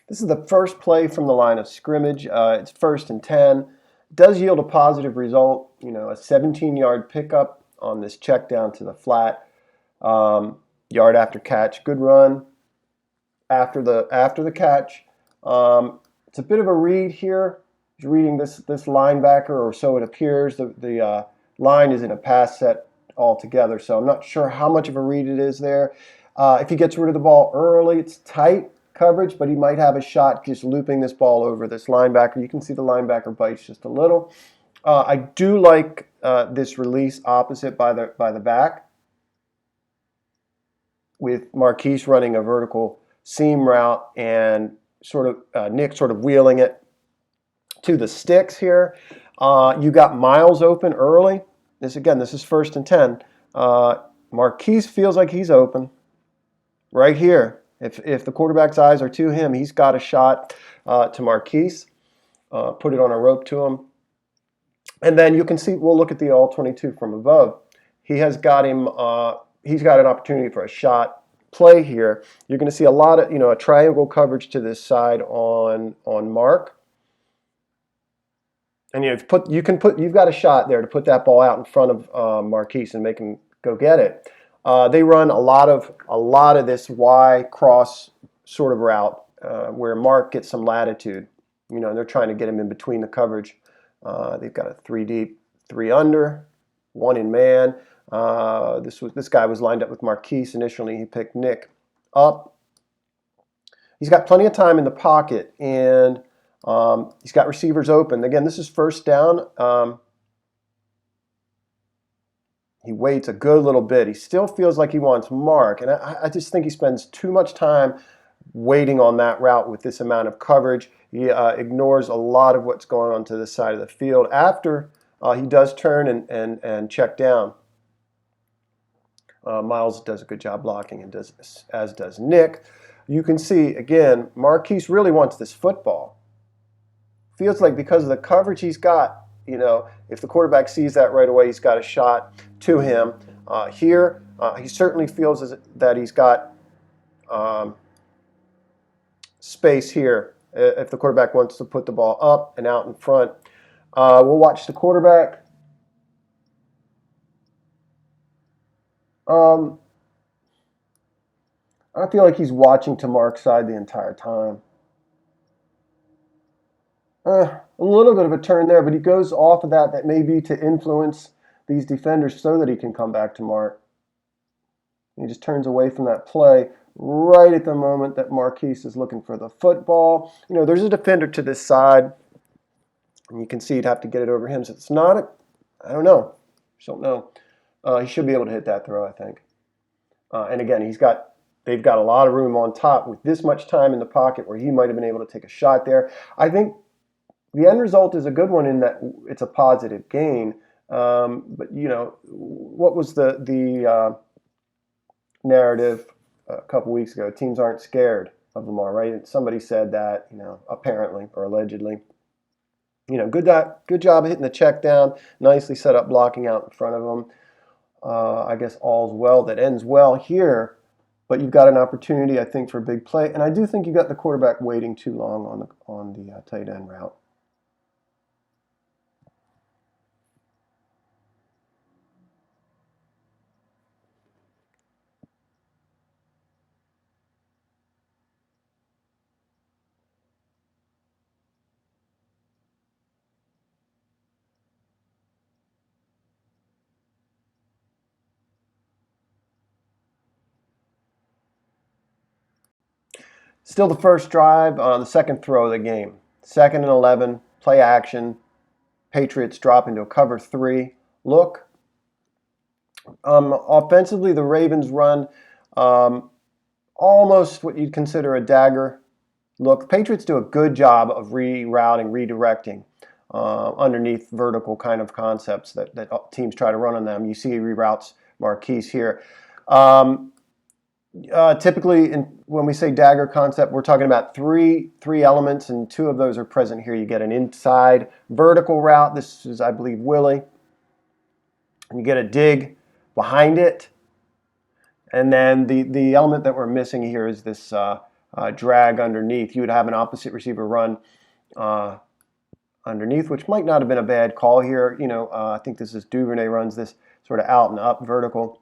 This is the first play from the line of scrimmage. It's 1st and 10. It does yield a positive result, a 17-yard pickup on this check down to the flat. Yard after catch, good run after the catch. It's a bit of a read here. He's reading this linebacker, or so it appears. The line is in a pass set altogether, so I'm not sure how much of a read it is there. If he gets rid of the ball early, it's tight coverage, but he might have a shot just looping this ball over this linebacker. You can see the linebacker bites just a little. I do like this release opposite by the back, with Marquise running a vertical seam route and Nick sort of wheeling it to the sticks here. You got Miles open early. This is 1st and 10. Marquise feels like he's open right here. If the quarterback's eyes are to him, he's got a shot to Marquise. Put it on a rope to him. And then you can see, we'll look at the all-22 from above. He has got him, he's got an opportunity for a shot play here. You're going to see a lot of, a triangle coverage to this side on Mark. And you've got a shot there to put that ball out in front of Marquise and make him go get it. They run a lot of this Y cross sort of route where Mark gets some latitude. And they're trying to get him in between the coverage. They've got a 3 deep, 3 under, 1 in man. This guy was lined up with Marquise initially. He picked Nick up. He's got plenty of time in the pocket, and he's got receivers open. Again, this is 1st down. He waits a good little bit. He still feels like he wants Mark, and I just think he spends too much time waiting on that route with this amount of coverage. He ignores a lot of what's going on to the side of the field. After he does turn and check down, Miles does a good job blocking, and as does Nick. You can see, again, Marquise really wants this football. Feels like because of the coverage he's got, if the quarterback sees that right away, he's got a shot to him. Here, he certainly feels that he's got space here if the quarterback wants to put the ball up and out in front. We'll watch the quarterback. I feel like he's watching to Mark's side the entire time. A little bit of a turn there, but he goes off of that. That may be to influence these defenders so that he can come back to Mark. He just turns away from that play right at the moment that Marquise is looking for the football. There's a defender to this side, and you can see he'd have to get it over him. So it's not I don't know. Just don't know. He should be able to hit that throw, I think. And again, they've got a lot of room on top with this much time in the pocket where he might have been able to take a shot there. I think the end result is a good one in that it's a positive gain. But what was the narrative a couple weeks ago? Teams aren't scared of Lamar, right? Somebody said that, apparently or allegedly. Good job hitting the check down, nicely set up blocking out in front of him. I guess all's well that ends well here, but you've got an opportunity, I think, for a big play, and I do think you got the quarterback waiting too long on the tight end route. Still the first drive, the second throw of the game. 2nd and 11, play action. Patriots drop into a cover 3 look. Offensively, the Ravens run almost what you'd consider a dagger look. The Patriots do a good job of rerouting, redirecting underneath vertical kind of concepts that teams try to run on them. You see he reroutes Marquise here. Typically, when we say dagger concept, we're talking about three elements, and 2 of those are present here. You get an inside vertical route. This is, I believe, Willie. And you get a dig behind it. And then the element that we're missing here is this drag underneath. You would have an opposite receiver run underneath, which might not have been a bad call here. I think this is Duvernay runs this sort of out and up vertical.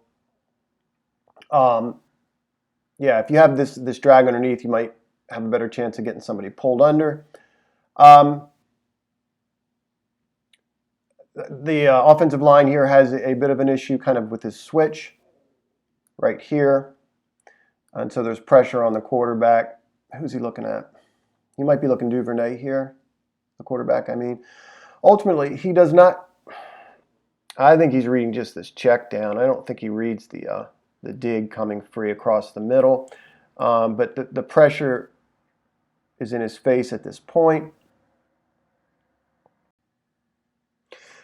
Yeah, if you have this drag underneath, you might have a better chance of getting somebody pulled under. The offensive line here has a bit of an issue kind of with this switch right here. And so there's pressure on the quarterback. Who's he looking at? He might be looking Duvernay here, the quarterback, I mean. Ultimately, he does not, I think he's reading just this check down. I don't think he reads the dig coming free across the middle. But the pressure is in his face at this point.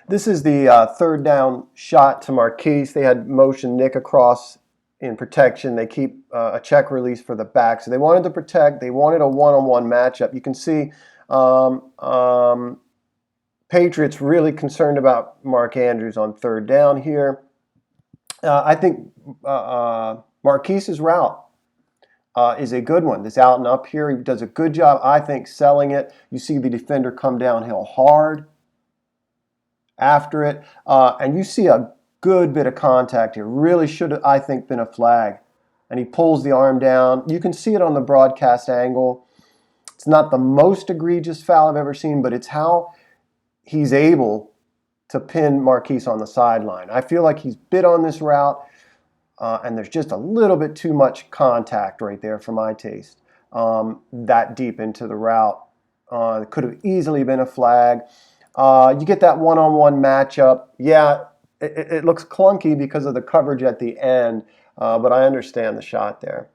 This is the third down shot to Marquise. They had motion Nick across in protection. They keep a check release for the back. So they wanted to protect. They wanted a one-on-one matchup. You can see Patriots really concerned about Mark Andrews on third down here. I think Marquise's route is a good one. This out and up here, he does a good job, I think, selling it. You see the defender come downhill hard after it. And you see a good bit of contact here. Really should have, I think, been a flag. And he pulls the arm down. You can see it on the broadcast angle. It's not the most egregious foul I've ever seen, but it's how he's able to pin Marquise on the sideline. I feel like he's bit on this route, and there's just a little bit too much contact right there for my taste, that deep into the route. It could have easily been a flag. You get that one-on-one matchup. Yeah, it looks clunky because of the coverage at the end, but I understand the shot there.